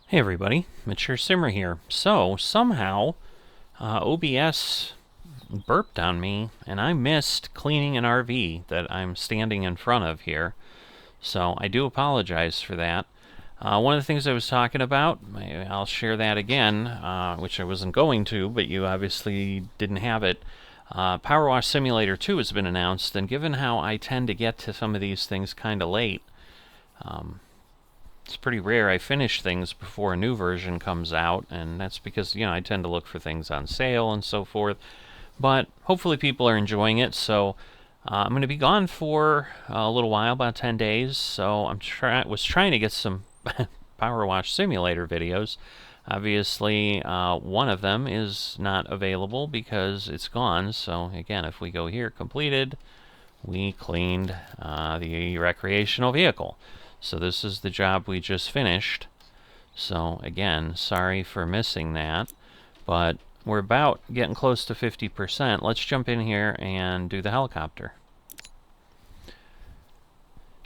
Hey everybody, Mature Simmer here. So, somehow, OBS burped on me, and I missed cleaning an RV that I'm standing in front of here. So, I do apologize for that. One of the things I was talking about, I'll share that again, which I wasn't going to, but you obviously didn't have it. Powerwash Simulator 2 has been announced, and given how I tend to get to some of these things kind of late, it's pretty rare I finish things before a new version comes out, and that's because, I tend to look for things on sale and so forth. But hopefully people are enjoying it, so I'm going to be gone for a little while, about 10 days, so was trying to get some Power Wash Simulator videos. Obviously, one of them is not available because it's gone, so again, if we go here, completed, we cleaned the recreational vehicle. So this is the job we just finished. So again, sorry for missing that, but we're about getting close to 50%. Let's jump in here and do the helicopter.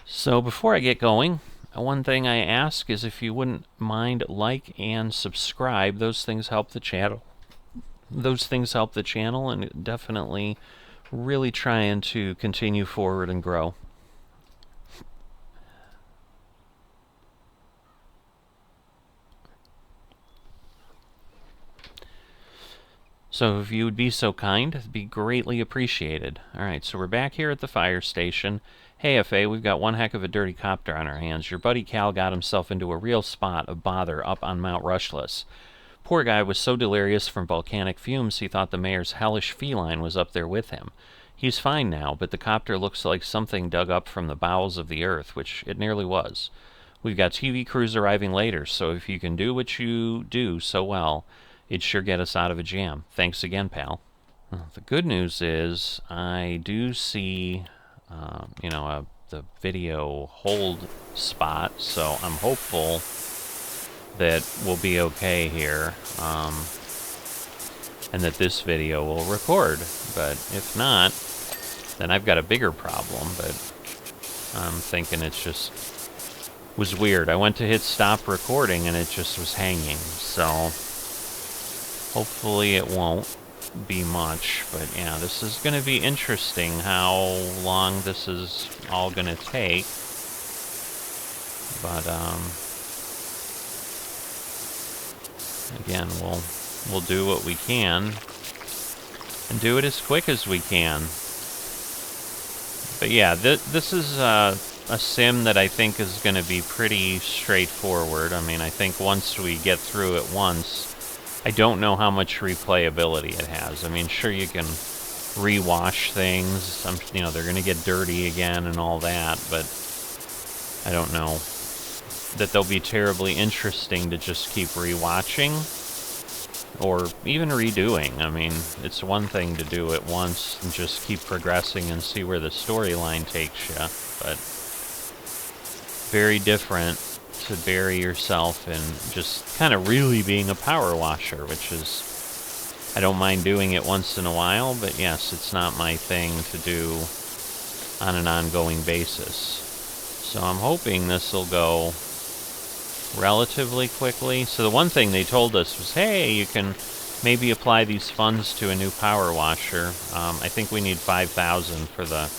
So before I get going, one thing I ask is if you wouldn't mind like and subscribe. Those things help the channel. And definitely really trying to continue forward and grow. So if you would be so kind, it'd be greatly appreciated. Alright, so we're back here at the fire station. Hey, FA, we've got one heck of a dirty copter on our hands. Your buddy Cal got himself into a real spot of bother up on Mount Rushless. Poor guy was so delirious from volcanic fumes he thought the mayor's hellish feline was up there with him. He's fine now, but the copter looks like something dug up from the bowels of the earth, which it nearly was. We've got TV crews arriving later, so if you can do what you do so well, it'd sure get us out of a jam. Thanks again, pal. Well, the good news is I do see, the video hold spot, so I'm hopeful that we'll be okay here, and that this video will record. But if not, then I've got a bigger problem, but I'm thinking it's just was weird. I went to hit stop recording and it just was hanging, so hopefully it won't be much, but yeah, this is going to be interesting how long this is all going to take. But again, we'll do what we can and do it as quick as we can. But yeah, this is a sim that I think is going to be pretty straightforward. I mean, I think once we get through it once, I don't know how much replayability it has. I mean, sure, you can rewash things. They're going to get dirty again and all that, but I don't know that they'll be terribly interesting to just keep rewatching or even redoing. I mean, it's one thing to do it once and just keep progressing and see where the storyline takes you, but very different to bury yourself in just kind of really being a power washer, which is, I don't mind doing it once in a while, but yes, it's not my thing to do on an ongoing basis. So I'm hoping this will go relatively quickly. So the one thing they told us was, hey, you can maybe apply these funds to a new power washer. I think we need 5,000 for the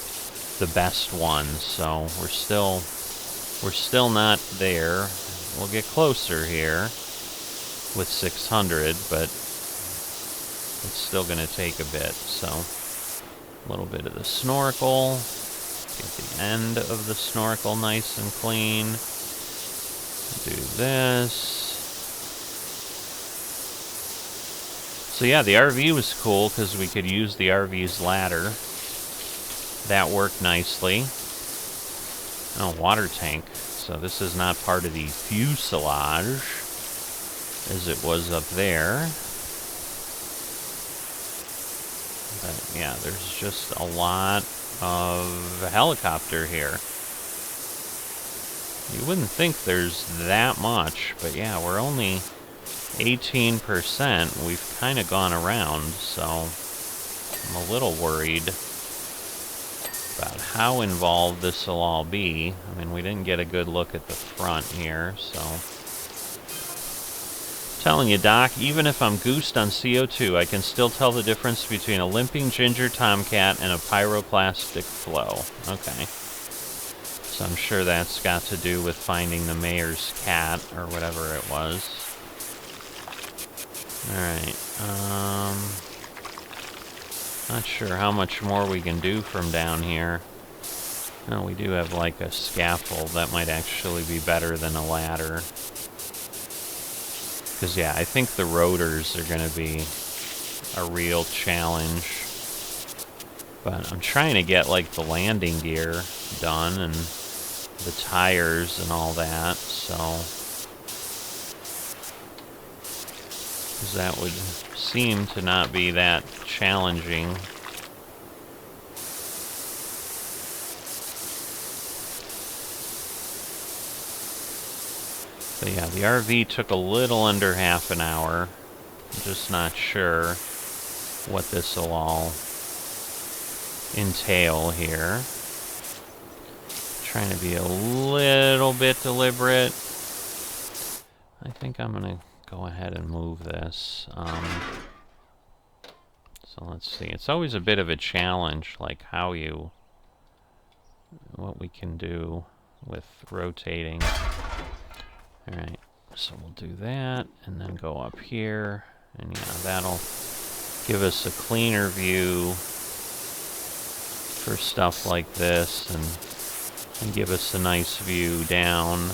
best one, so we're still not there. We'll get closer here with 600, but it's still going to take a bit. So a little bit of the snorkel. Get the end of the snorkel nice and clean. Do this. So yeah, the RV was cool because we could use the RV's ladder. That worked nicely. Oh, water tank. So this is not part of the fuselage as it was up there. But yeah, there's just a lot of helicopter here. You wouldn't think there's that much, but yeah, we're only 18%. We've kind of gone around, so I'm a little worried about how involved this will all be. I mean, we didn't get a good look at the front here, so Telling you, Doc, even if I'm goosed on CO2, I can still tell the difference between a limping ginger tomcat and a pyroclastic flow. Okay. So I'm sure that's got to do with finding the mayor's cat, or whatever it was. Alright, not sure how much more we can do from down here. No, we do have like a scaffold. That might actually be better than a ladder. Because, yeah, I think the rotors are going to be a real challenge. But I'm trying to get, like, the landing gear done and the tires and all that, so... because that would seem to not be that challenging. But yeah, the RV took a little under half an hour. I'm just not sure what this will all entail here. Trying to be a little bit deliberate. I think I'm going to go ahead and move this. So let's see. It's always a bit of a challenge, like what we can do with rotating. Alright, so we'll do that, and then go up here, and yeah, that'll give us a cleaner view for stuff like this, and give us a nice view down.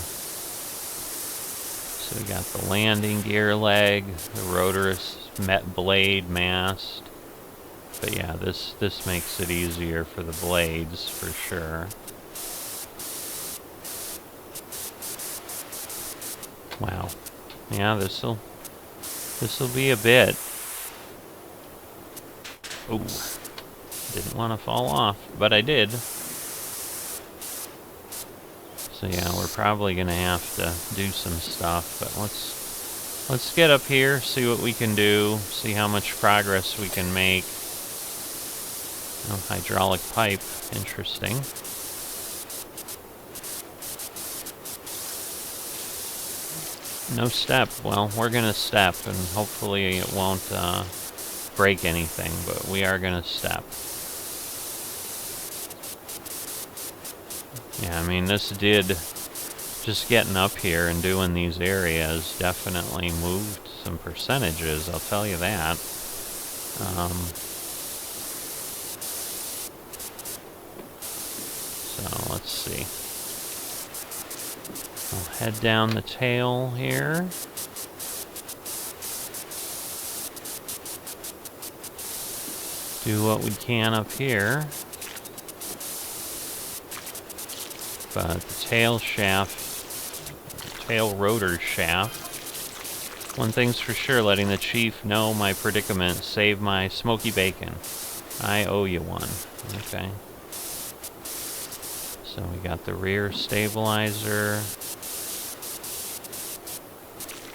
So we got the landing gear leg, the rotor's blade mast, but yeah, this makes it easier for the blades, for sure. Wow. Yeah, this'll be a bit. Ooh. Didn't want to fall off, but I did. So yeah, we're probably gonna have to do some stuff, but let's get up here, see what we can do, see how much progress we can make. Oh, hydraulic pipe, interesting. No step. Well, we're gonna step, and hopefully it won't break anything, but we are gonna step. Yeah, I mean, this did, just getting up here and doing these areas definitely moved some percentages, I'll tell you that. So, let's see. I'll head down the tail here. Do what we can up here. But the tail shaft, tail rotor shaft, one thing's for sure, letting the chief know my predicament, save my smoky bacon. I owe you one. Okay. So we got the rear stabilizer.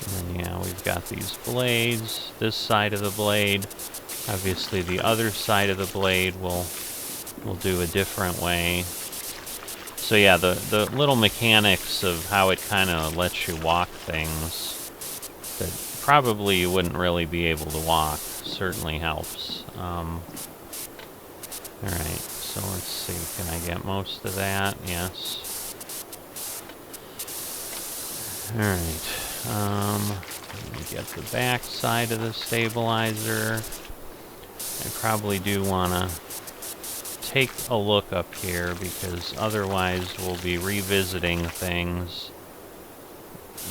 And then, yeah, we've got these blades. This side of the blade, obviously the other side of the blade we'll do a different way. So yeah, the little mechanics of how it kind of lets you walk things that probably you wouldn't really be able to walk certainly helps. Alright, so let's see, can I get most of that? Yes. Alright. Let me get the back side of the stabilizer. I probably do want to take a look up here, because otherwise we'll be revisiting things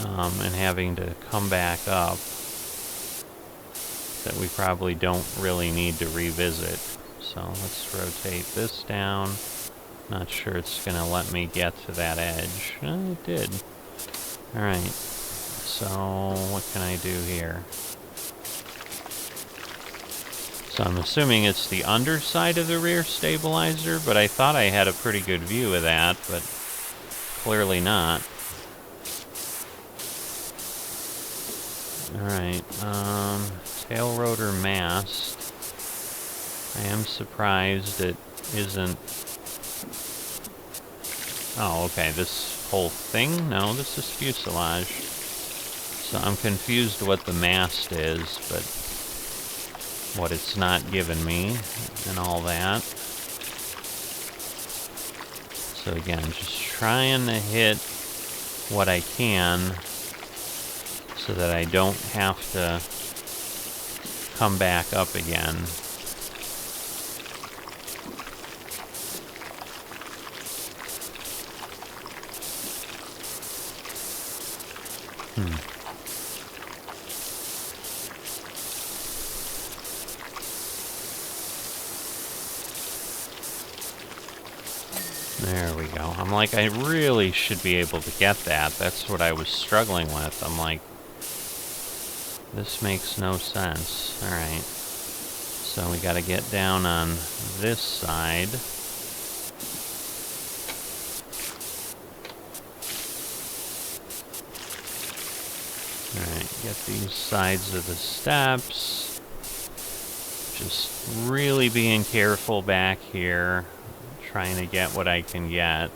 and having to come back up that we probably don't really need to revisit. So let's rotate this down. Not sure it's going to let me get to that edge. It did. Alright. So, what can I do here? So I'm assuming it's the underside of the rear stabilizer, but I thought I had a pretty good view of that, but clearly not. Alright, tail rotor mast. I am surprised it isn't... Oh, okay, this whole thing? No, this is fuselage. So I'm confused what the mast is, but what it's not giving me and all that. So again, just trying to hit what I can so that I don't have to come back up again. There we go. I'm like, I really should be able to get that. That's what I was struggling with. I'm like, this makes no sense. Alright. So we gotta get down on this side. Alright, get these sides of the steps. Just really being careful back here. Trying to get what I can get.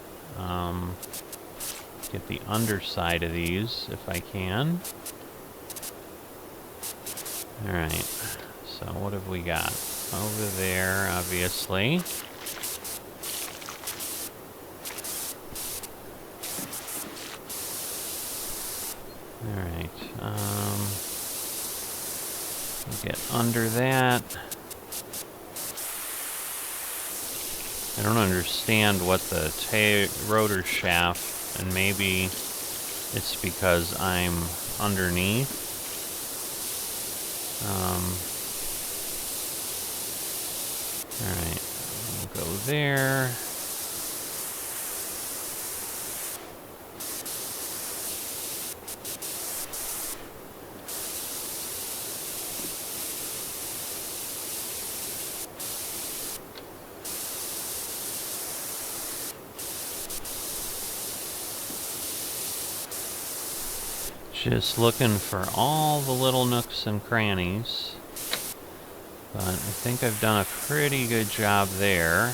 Get the underside of these if I can. Alright, so what have we got? Over there, obviously. Alright, get under that. I don't understand what the rotor shaft, and maybe it's because I'm underneath. Alright, we'll go there. Just looking for all the little nooks and crannies. But I think I've done a pretty good job there.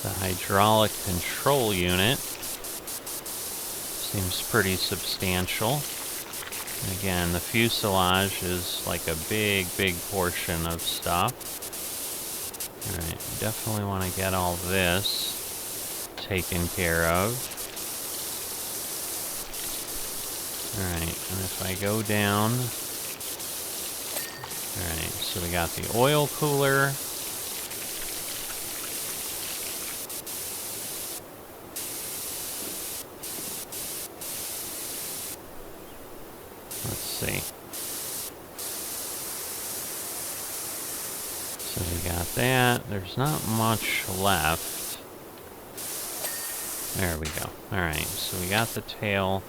The hydraulic control unit seems pretty substantial. And again, the fuselage is like a big, big portion of stuff. Alright, definitely want to get all this taken care of. Alright, and if I go down... Alright, so we got the oil cooler. Let's see. So we got that. There's not much left. There we go. Alright, so we got the tail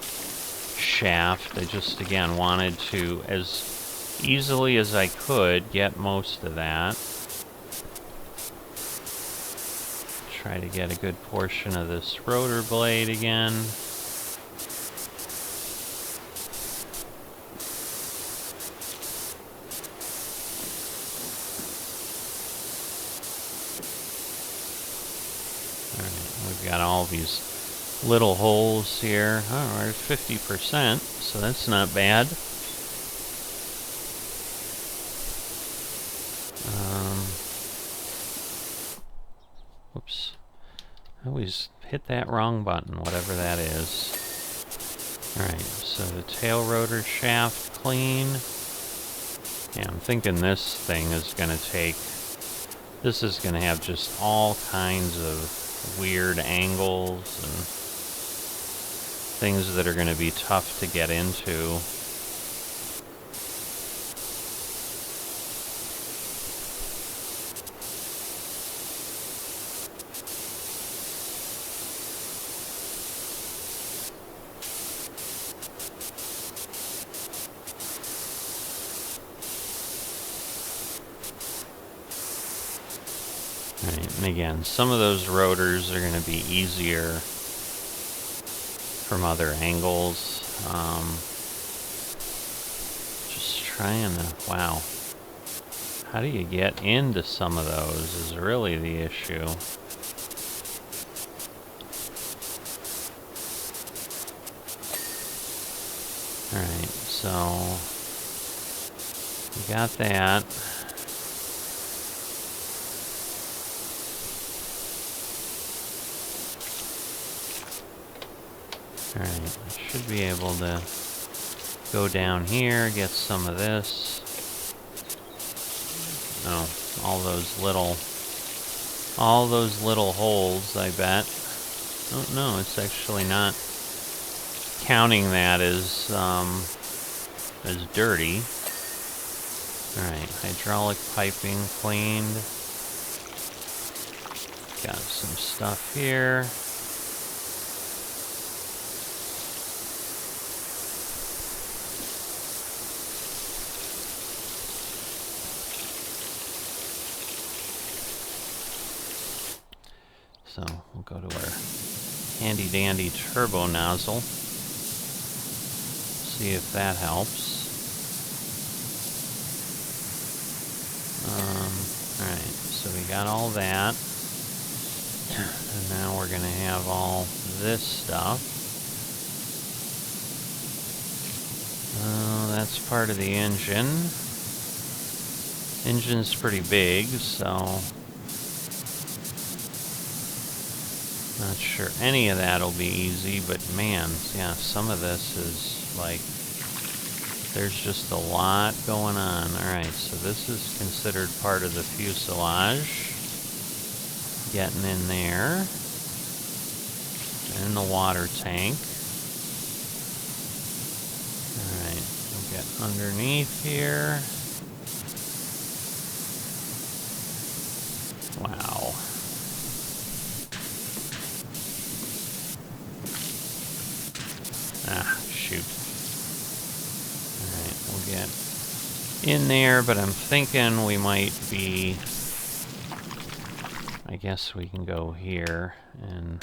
shaft. I just, again, wanted to, as easily as I could, get most of that. Try to get a good portion of this rotor blade again. Got all these little holes here. Oh, we're at 50%, so that's not bad. Whoops. I always hit that wrong button, whatever that is. Alright, so the tail rotor shaft clean. Yeah, I'm thinking this thing is going to take... This is going to have just all kinds of weird angles and things that are going to be tough to get into. Right, and again, some of those rotors are going to be easier from other angles. Just trying to, wow. How do you get into some of those is really the issue. Alright, so we got that. Alright, I should be able to go down here, get some of this. Oh, all those little holes, I bet. Oh no, it's actually not counting that as dirty. Alright, hydraulic piping cleaned. Got some stuff here. So we'll go to our handy dandy turbo nozzle. See if that helps. Alright, so we got all that. And now we're gonna have all this stuff. That's part of the engine. Engine's pretty big, so not sure any of that'll be easy, but man, yeah, some of this is like, there's just a lot going on. Alright, so this is considered part of the fuselage. Getting in there. In the water tank. Alright, we'll get underneath here. Wow. Ah, shoot. Alright, we'll get in there, but I'm thinking we might be... I guess we can go here and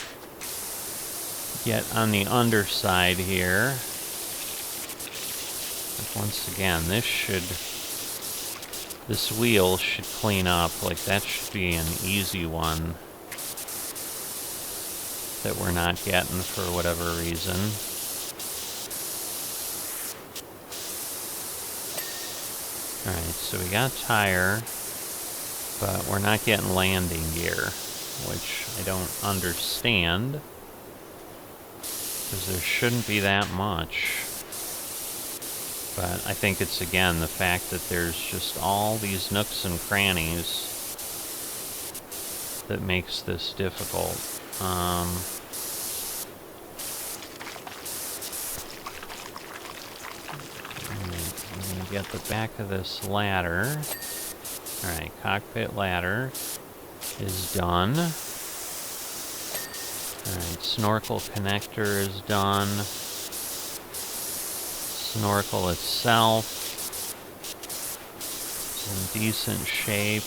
get on the underside here. But once again, this wheel should clean up. Like, that should be an easy one that we're not getting for whatever reason. Alright, so we got tire, but we're not getting landing gear, which I don't understand, because there shouldn't be that much. But I think it's, again, the fact that there's just all these nooks and crannies that makes this difficult. I'm going to get the back of this ladder. Alright, cockpit ladder is done. Alright, snorkel connector is done. Snorkel itself is in decent shape.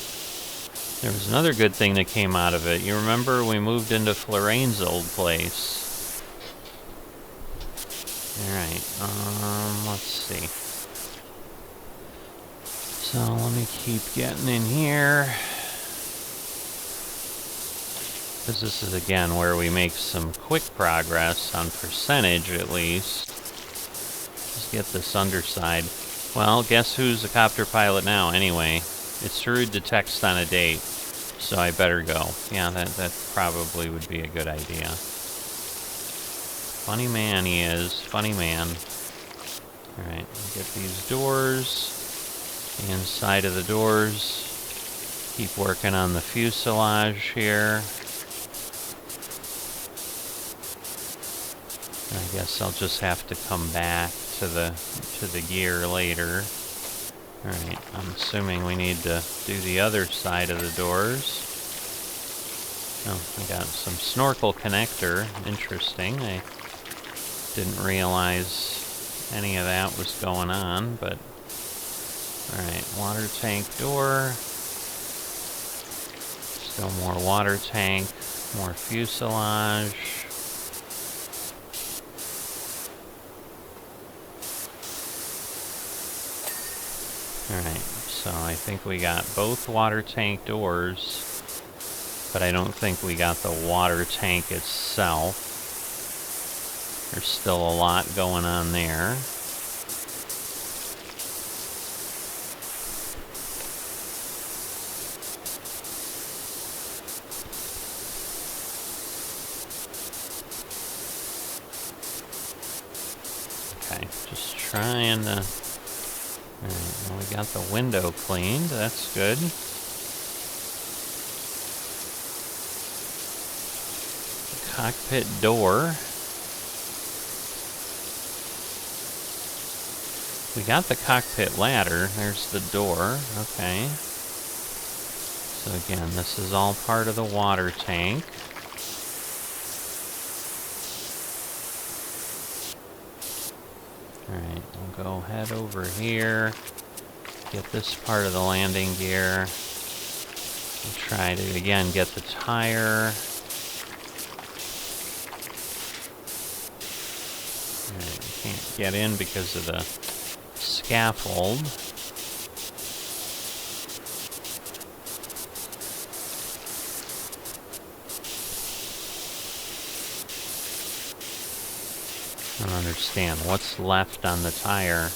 There was another good thing that came out of it. You remember we moved into Floraine's old place. Alright, let's see. So let me keep getting in here. Because this is, again, where we make some quick progress on percentage, at least. Just get this underside. Well, guess who's a copter pilot now, anyway? It's rude to text on a date, so I better go. Yeah, that probably would be a good idea. Funny man he is. Funny man. Alright, get these doors. The inside of the doors. Keep working on the fuselage here. I guess I'll just have to come back to the gear later. Alright, I'm assuming we need to do the other side of the doors. Oh, I got some snorkel connector. Interesting. I didn't realize any of that was going on, but... Alright, water tank door. Still more water tank, more fuselage. Alright, So I think we got both water tank doors, but I don't think we got the water tank itself. There's still a lot going on there. Okay, just trying to... Alright, well, we got the window cleaned. That's good. The cockpit door. We got the cockpit ladder. There's the door. Okay. So again, this is all part of the water tank. Alright, we'll go head over here. Get this part of the landing gear. We'll try to, again, get the tire. Alright, we can't get in because of the scaffold. I don't understand. What's left on the tire?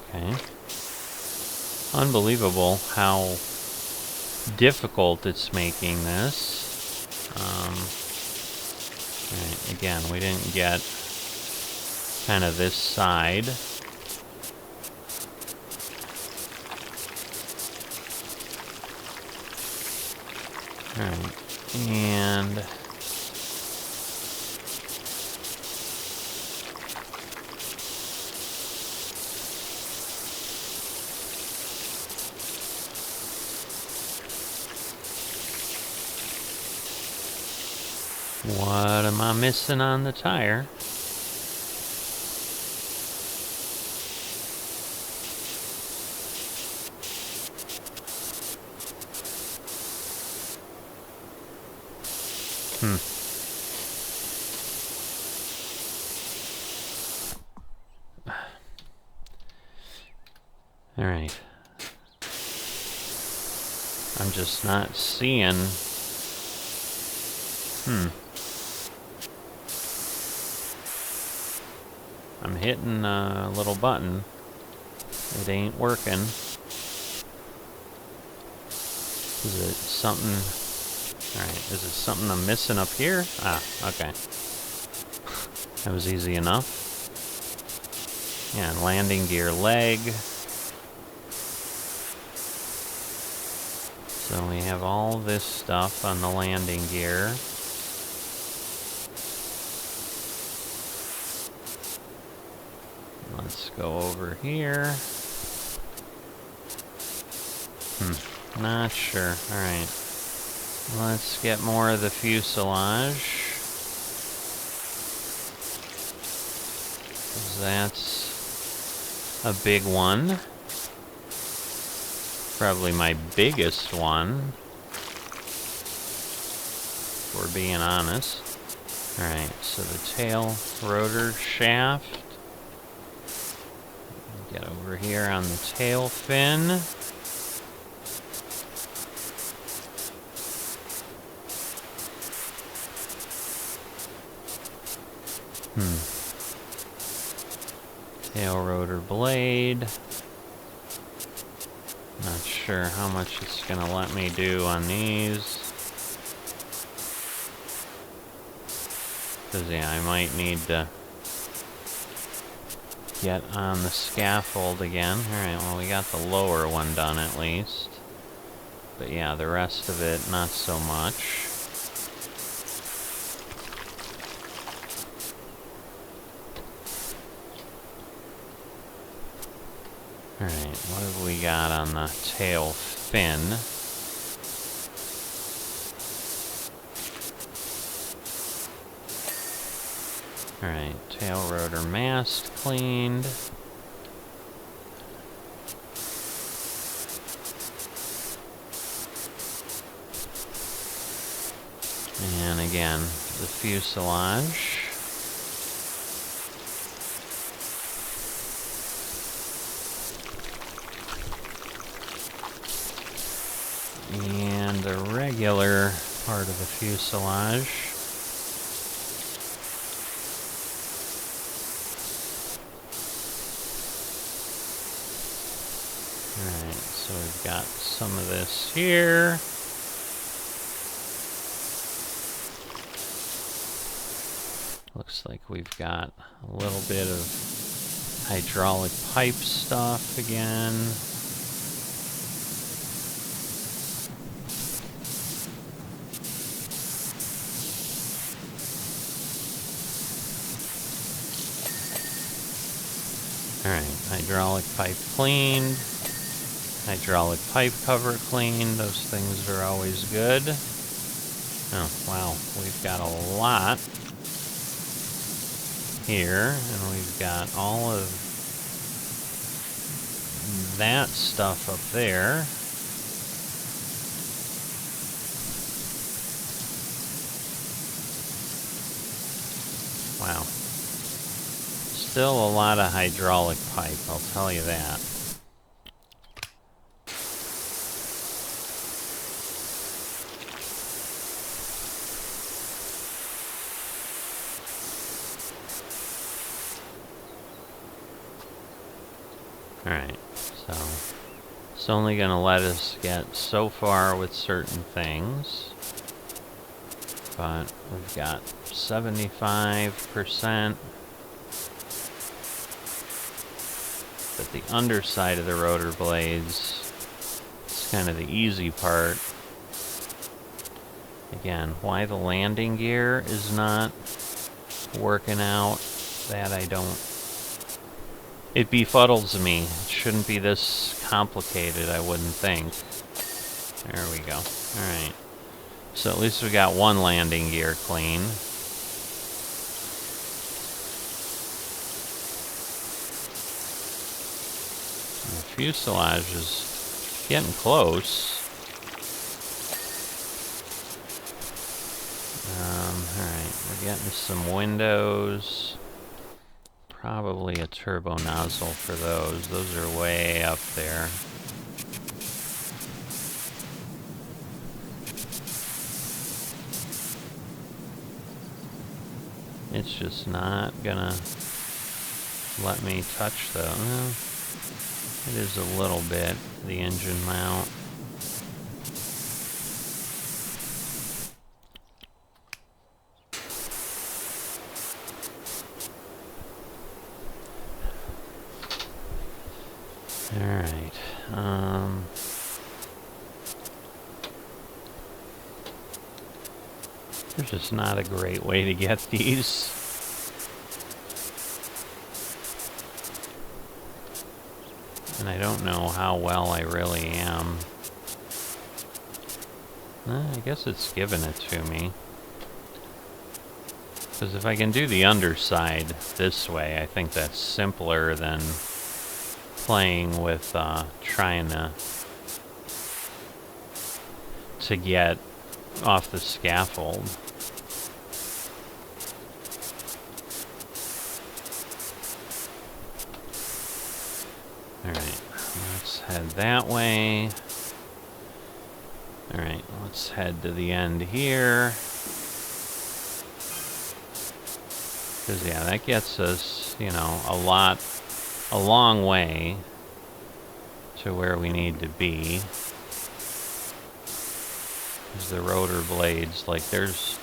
Okay. Unbelievable how difficult it's making this. Right, again, we didn't get kind of this side. Alright, and... what am I missing on the tire? Alright. I'm just not seeing... I'm hitting a little button. It ain't working. Is it something... Alright, is it something I'm missing up here? Ah, okay. That was easy enough. Yeah, and landing gear leg. So we have all this stuff on the landing gear. Let's go over here. Not sure. Alright. Let's get more of the fuselage. That's a big one. Probably my biggest one, if we're being honest. Alright, so the tail rotor shaft. Get over here on the tail fin. Tail rotor blade. Not sure how much it's gonna let me do on these. Cause yeah, I might need to get on the scaffold again. Alright, well we got the lower one done at least. But yeah, the rest of it, not so much. Alright, what have we got on the tail fin? Alright, tail rotor mast cleaned. And again, the fuselage. the regular part of the fuselage. Alright, so we've got some of this here. Looks like we've got a little bit of hydraulic pipe stuff again. Alright, hydraulic pipe cleaned. Hydraulic pipe cover cleaned. Those things are always good. Oh, wow. We've got a lot here, and we've got all of that stuff up there. Wow. Still a lot of hydraulic pipe, I'll tell you that. Alright, so it's only going to let us get so far with certain things. But we've got 75%. But the underside of the rotor blades is kind of the easy part. Again, why the landing gear is not working out, that I don't... It befuddles me. It shouldn't be this complicated, I wouldn't think. There we go. Alright. So at least we got one landing gear clean. The fuselage is getting close. Alright, we're getting some windows. Probably a turbo nozzle for those. Those are way up there. It's just not gonna let me touch those. Well, it is a little bit, the engine mount. Alright, there's just not a great way to get these. And I don't know how well I really am. I guess it's given it to me. Because if I can do the underside this way, I think that's simpler than playing with trying to get off the scaffold. Alright, let's head that way. Alright, let's head to the end here. Because, yeah, that gets us, you know, a long way to where we need to be. Because the rotor blades, like, there's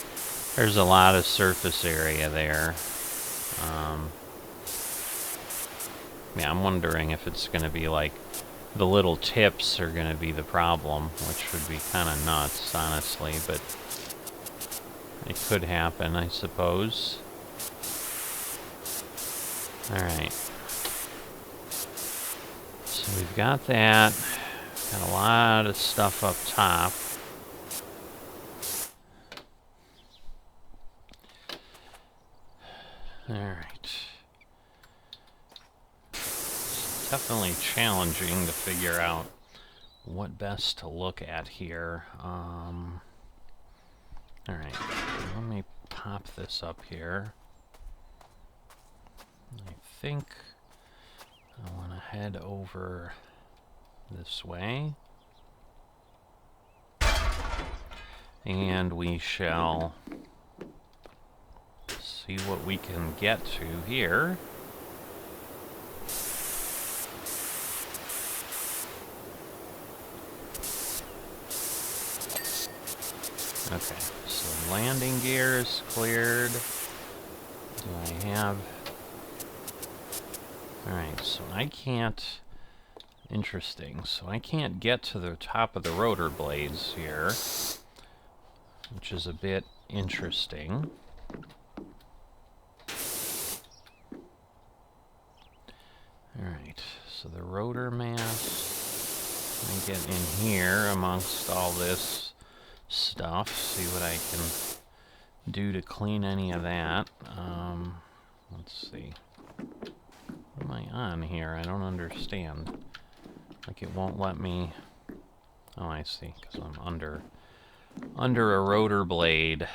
a lot of surface area there. Yeah, I'm wondering if it's going to be like the little tips are going to be the problem, which would be kind of nuts, honestly, but it could happen, I suppose. Alright. So we've got that. Got a lot of stuff up top. Alright. Definitely challenging to figure out what best to look at here. Alright, let me pop this up here. I think I want to head over this way. And we shall see what we can get to here. Okay, so landing gear is cleared. Do I have... Alright, so I can't... Interesting, so I can't get to the top of the rotor blades here, which is a bit interesting. Alright, so the rotor mass, I get in here amongst all this stuff, see what I can do to clean any of that. Let's see. What am I on here? I don't understand. Like it won't let me... Oh, I see, because I'm under a rotor blade.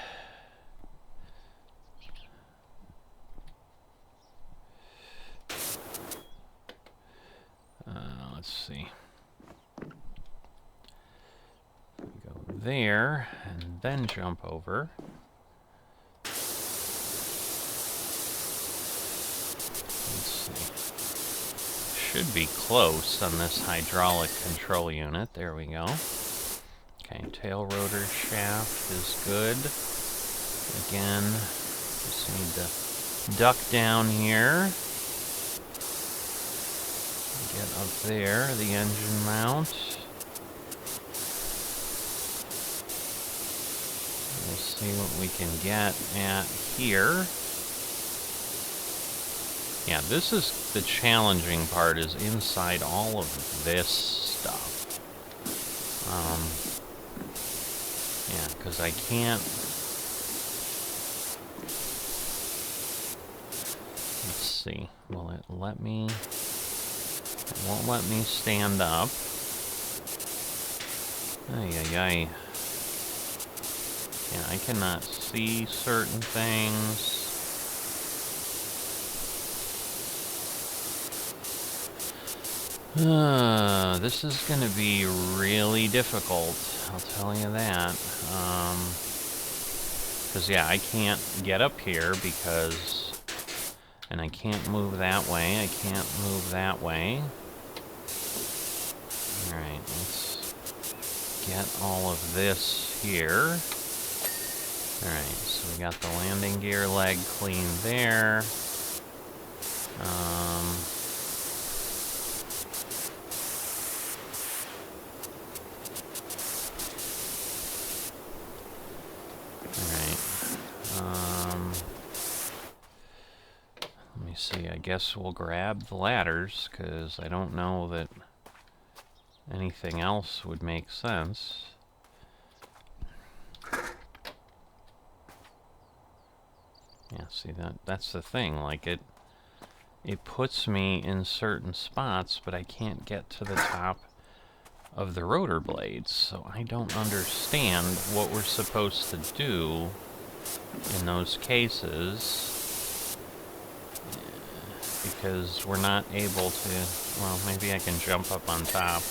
Let's see. Go there, and then jump over. Should be close on this hydraulic control unit. There we go. Okay, tail rotor shaft is good. Again, just need to duck down here. Get up there, the engine mount. We'll see what we can get at here. Yeah, this is the challenging part, is inside all of this stuff. Yeah, because I can't... Let's see. Will it let me... It won't let me stand up. Ay, ay, ay. Yeah, I cannot see certain things. This is going to be really difficult, I'll tell you that. Because, yeah, I can't get up here because... And I can't move that way, I can't move that way. Alright, let's get all of this here. Alright, so we got the landing gear leg clean there. Let me see, I guess we'll grab the ladders, because I don't know that anything else would make sense. Yeah, see, that's the thing, like it puts me in certain spots, but I can't get to the top of the rotor blades, so I don't understand what we're supposed to do in those cases, because we're not able to... Well, maybe I can jump up on top.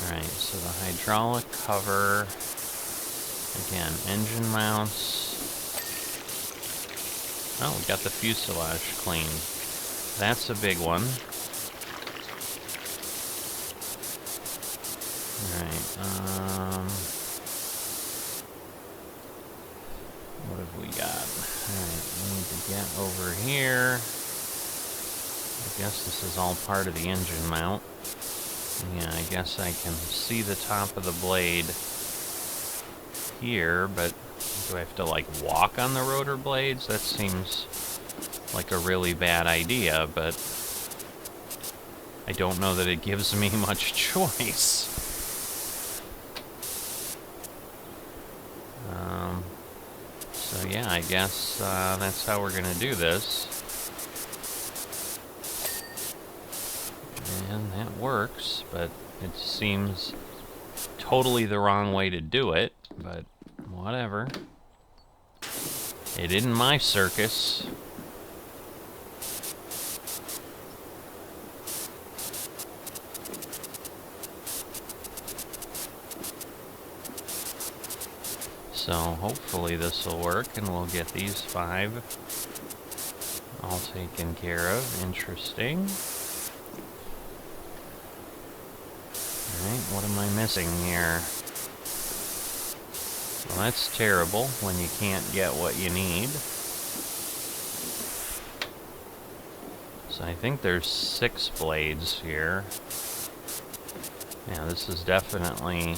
Alright, so the hydraulic cover, again, engine mounts. Oh, we got the fuselage cleaned. That's a big one. Alright, what have we got? Alright, we need to get over here. I guess this is all part of the engine mount. Yeah, I guess I can see the top of the blade here, but do I have to, like, walk on the rotor blades? That seems like a really bad idea, but I don't know that it gives me much choice. So yeah, I guess that's how we're gonna do this. And that works, but it seems totally the wrong way to do it, but whatever. It isn't my circus. So hopefully this will work and we'll get these 5 all taken care of. Interesting. Alright, what am I missing here? Well, that's terrible when you can't get what you need. So I think there's 6 blades here. Yeah, this is definitely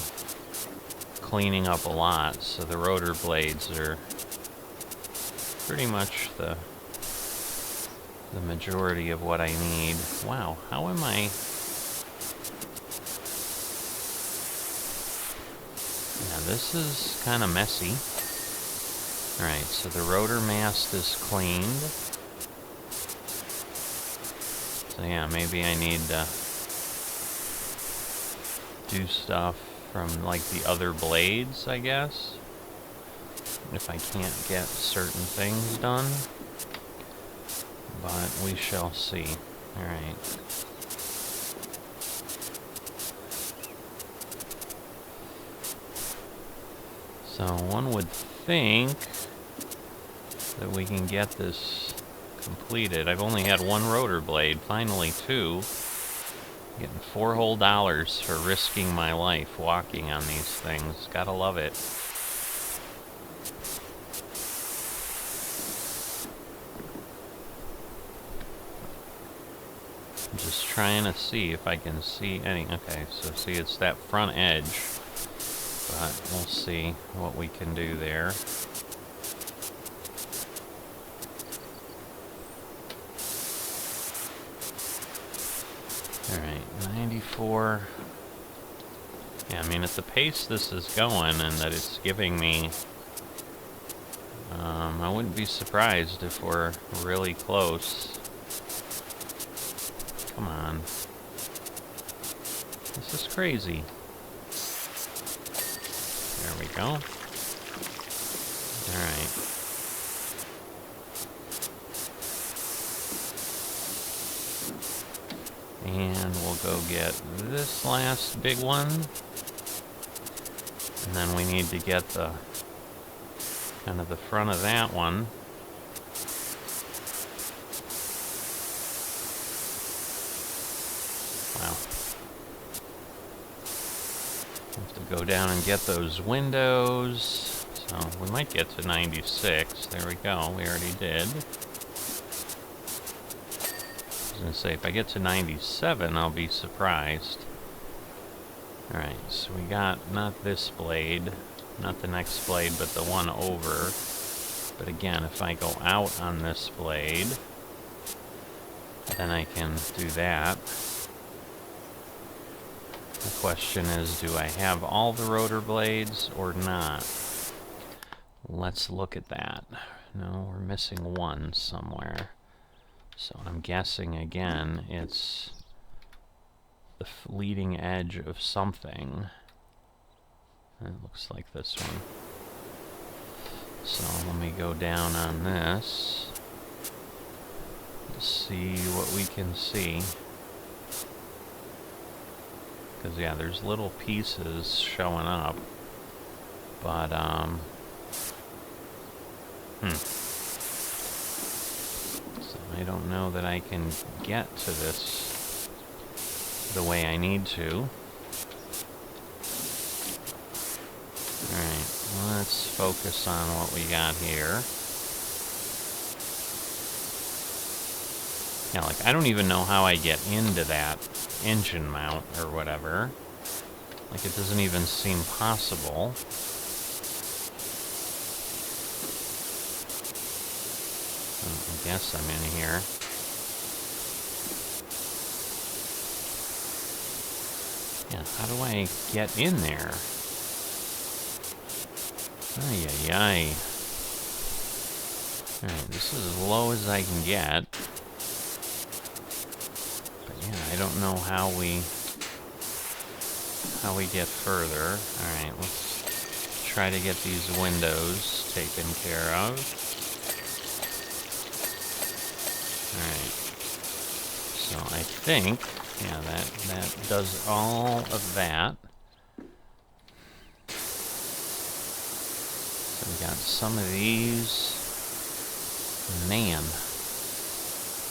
cleaning up a lot, so the rotor blades are pretty much the majority of what I need. Wow, how am I... Yeah, this is kind of messy. Alright, so the rotor mast is cleaned. So yeah, maybe I need to do stuff from like the other blades, I guess, if I can't get certain things done. But we shall see. Alright. So one would think that we can get this completed. I've only had 1 rotor blade, finally 2. Getting $4 whole for risking my life walking on these things. Gotta love it. I'm just trying to see if I can see any... Okay, so see, it's that front edge. But we'll see what we can do there. Alright, 94. Yeah, I mean, at the pace this is going and that it's giving me, I wouldn't be surprised if we're really close. Come on. This is crazy. There we go. Alright. And we'll go get this last big one. And then we need to get the kind of the front of that one. Wow. Have to go down and get those windows. So we might get to 96. There we go. We already did. I was going to say, if I get to 97, I'll be surprised. Alright, so we got not this blade, not the next blade, but the one over. But again, if I go out on this blade, then I can do that. The question is, do I have all the rotor blades or not? Let's look at that. No, we're missing one somewhere. So I'm guessing, again, it's the leading edge of something. It looks like this one. So let me go down on this to see what we can see. Because, yeah, there's little pieces showing up. But, So I don't know that I can get to this the way I need to. Alright, let's focus on what we got here. Yeah, like, I don't even know how I get into that engine mount or whatever. Like, it doesn't even seem possible. I guess I'm in here. Yeah, how do I get in there? Ay, ay, ay. Alright, this is as low as I can get. But yeah, I don't know how we get further. Alright, let's try to get these windows taken care of. Alright. So I think, yeah, that does all of that. So we got some of these. Man,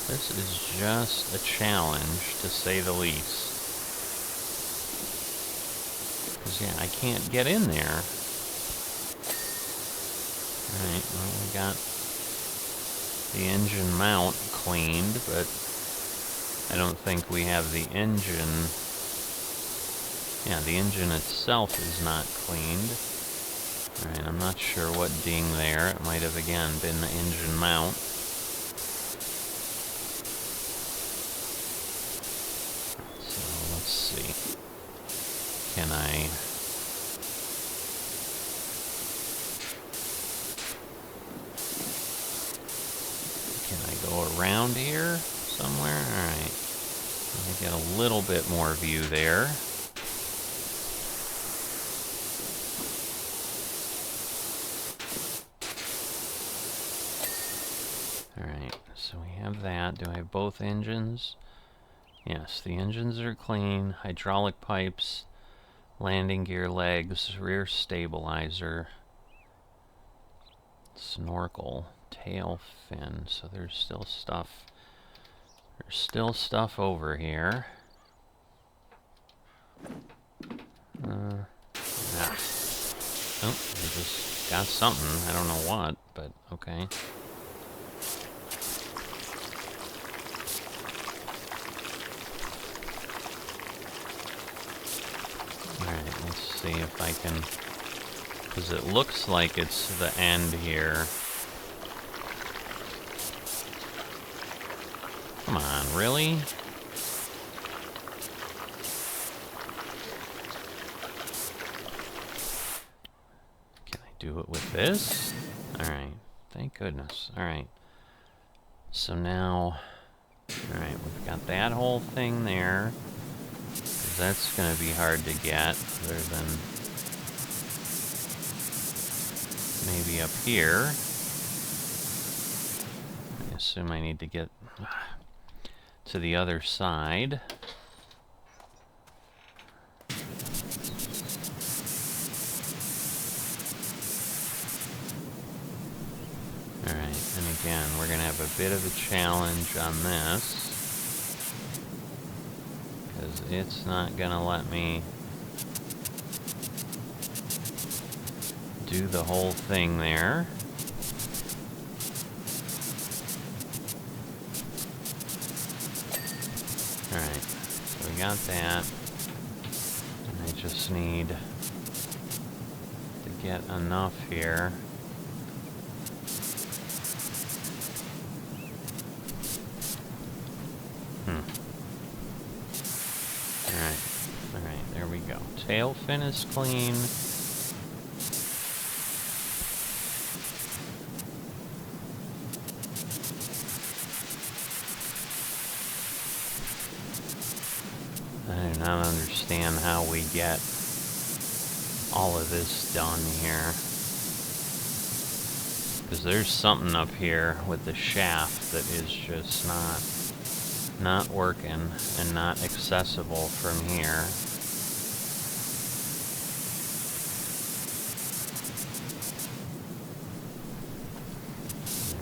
this is just a challenge, to say the least. Because, yeah, I can't get in there. Alright, well, we got the engine mount cleaned, but I don't think we have the engine. Yeah, the engine itself is not cleaned. Alright, I'm not sure what ding there. It might have, again, been the engine mount. So, let's see. Can I... go around here somewhere? Alright. Let me get a little bit more view there. Alright, so we have that. Do I have both engines? Yes, the engines are clean. Hydraulic pipes, landing gear legs, rear stabilizer, snorkel, tail fin. So there's still stuff. There's still stuff over here. Oh, we just got something. I don't know what, but okay. Alright, let's see if I can... Because it looks like it's the end here. Come on, really? Can I do it with this? Alright, thank goodness. Alright. So now... Alright, we've got that whole thing there. That's going to be hard to get, other than maybe up here. I assume I need to get to the other side. Alright, and again, we're going to have a bit of a challenge on this. Because it's not going to let me do the whole thing there. Alright, so we got that. And I just need to get enough here. Alright, there we go. Tail fin is clean. I do not understand how we get all of this done here. Because there's something up here with the shaft that is just not working and not accessible from here.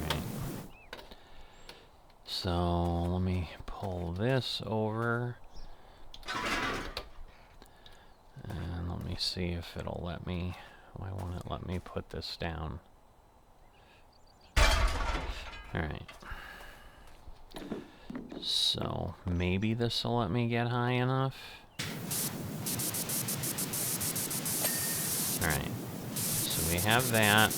Alright. So let me pull this over. And let me see if it'll let me. Why won't it let me put this down? Alright. So, maybe this will let me get high enough. Alright. So we have that.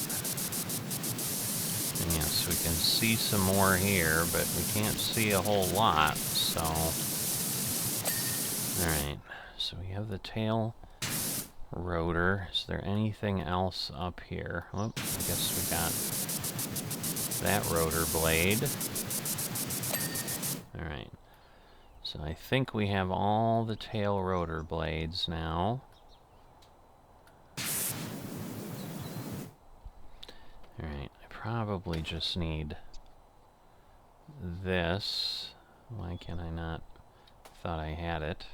And yes, we can see some more here, but we can't see a whole lot, so... Alright. So we have the tail rotor. Is there anything else up here? Oh, I guess we got that rotor blade. Alright, so I think we have all the tail rotor blades now. Alright, I probably just need this. Why can I not? Thought I had it.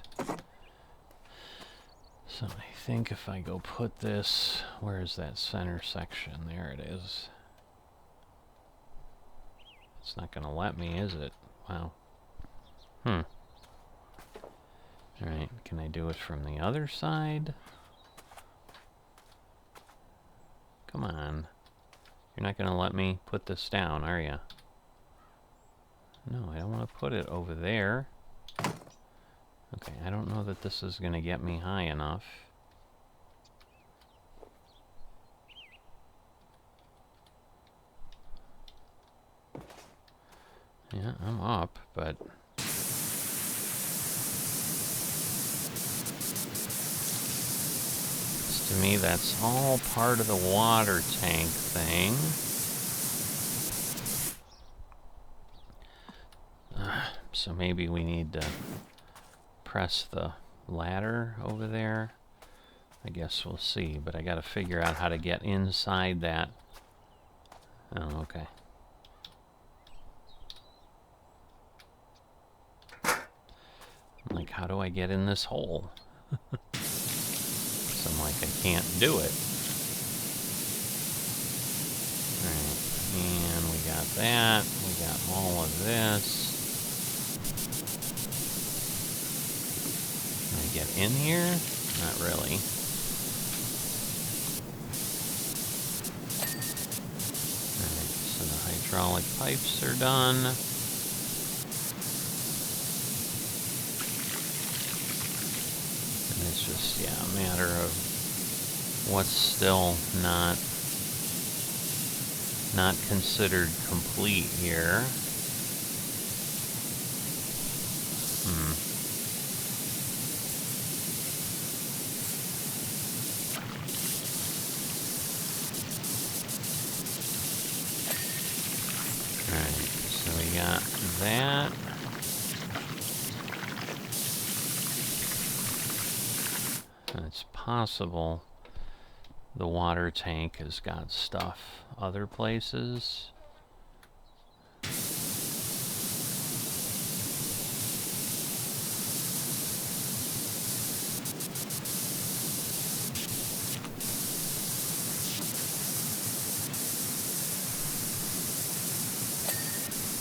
So I think if I go put this, where is that center section? There it is. It's not going to let me, is it? Wow. Alright, can I do it from the other side? Come on. You're not going to let me put this down, are you? No, I don't want to put it over there. Okay, I don't know that this is going to get me high enough. Yeah, I'm up, but... to me, that's all part of the water tank thing. So maybe we need to press the ladder over there. I guess we'll see, but I gotta figure out how to get inside that. Oh, okay. I'm like, how do I get in this hole? So I'm like, I can't do it. Alright, and we got that. We got all of this. Can I get in here? Not really. Alright, so the hydraulic pipes are done. It's just, yeah, a matter of what's still not considered complete here. Alright, so we got that. It's possible the water tank has got stuff other places.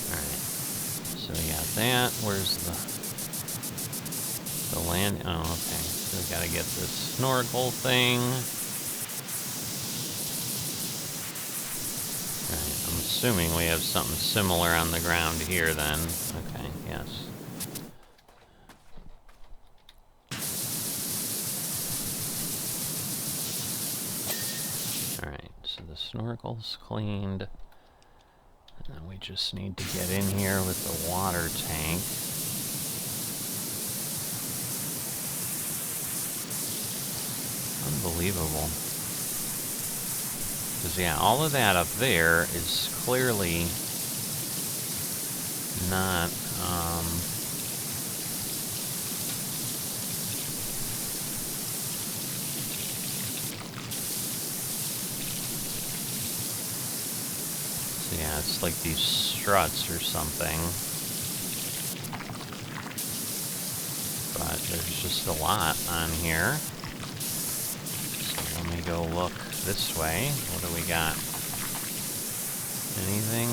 Alright, so we got that. Where's the land? Oh, okay. So we gotta get this snorkel thing. Alright, I'm assuming we have something similar on the ground here then. Okay, yes. Alright, so the snorkel's cleaned. And then we just need to get in here with the water tank. Unbelievable. Because, yeah, all of that up there is clearly not, so yeah, it's like these struts or something. But there's just a lot on here. Let me go look this way. What do we got? Anything?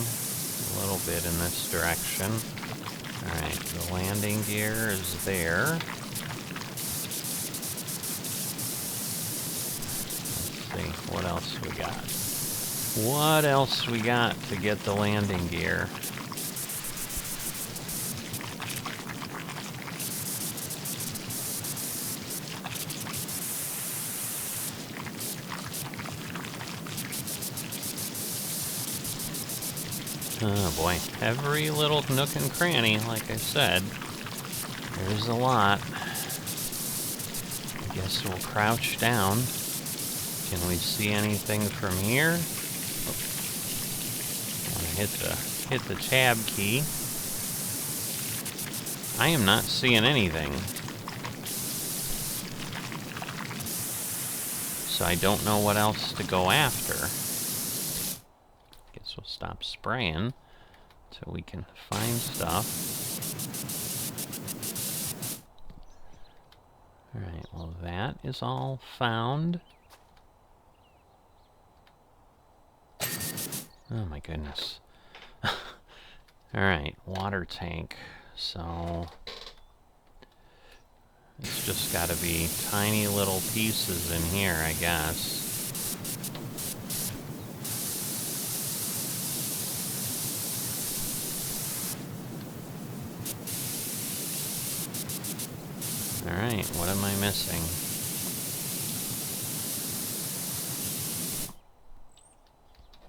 A little bit in this direction. Alright, the landing gear is there. Let's see, what else we got? What else we got to get the landing gear? Oh boy, every little nook and cranny, like I said. There's a lot. I guess we'll crouch down. Can we see anything from here? Oh. I want to hit the tab key. I am not seeing anything. So I don't know what else to go after. Guess we'll stop spraying so we can find stuff. Alright, well that is all found. Oh my goodness. Alright, water tank. So it's just got to be tiny little pieces in here, I guess. Alright, what am I missing?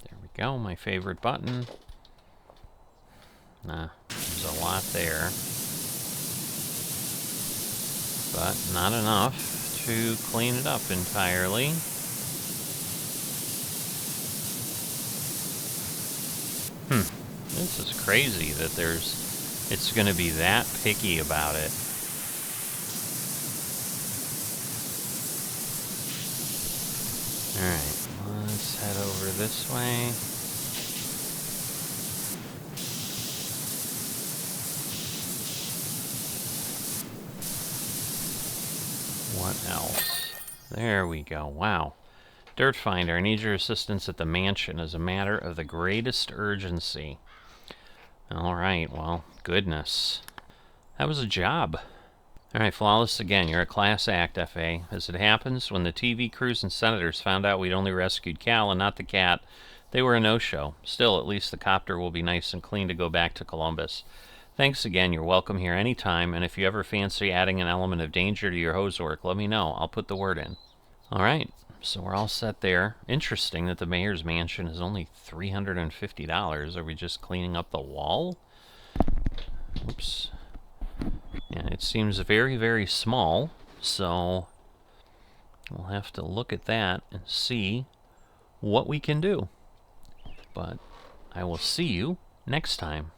There we go, my favorite button. Nah, there's a lot there. But not enough to clean it up entirely. This is crazy that it's going to be that picky about it. Alright, let's head over this way. What else? There we go. Wow. Dirt Finder, I need your assistance at the mansion as a matter of the greatest urgency. Alright, well, goodness. That was a job. Alright, Flawless again. You're a class act, FA. As it happens, when the TV crews and senators found out we'd only rescued Cal and not the cat, they were a no-show. Still, at least the copter will be nice and clean to go back to Columbus. Thanks again. You're welcome here anytime, and if you ever fancy adding an element of danger to your hose work, let me know. I'll put the word in. Alright, so we're all set there. Interesting that the mayor's mansion is only $350. Are we just cleaning up the wall? Oops. Yeah, it seems very, very small, so we'll have to look at that and see what we can do. But I will see you next time.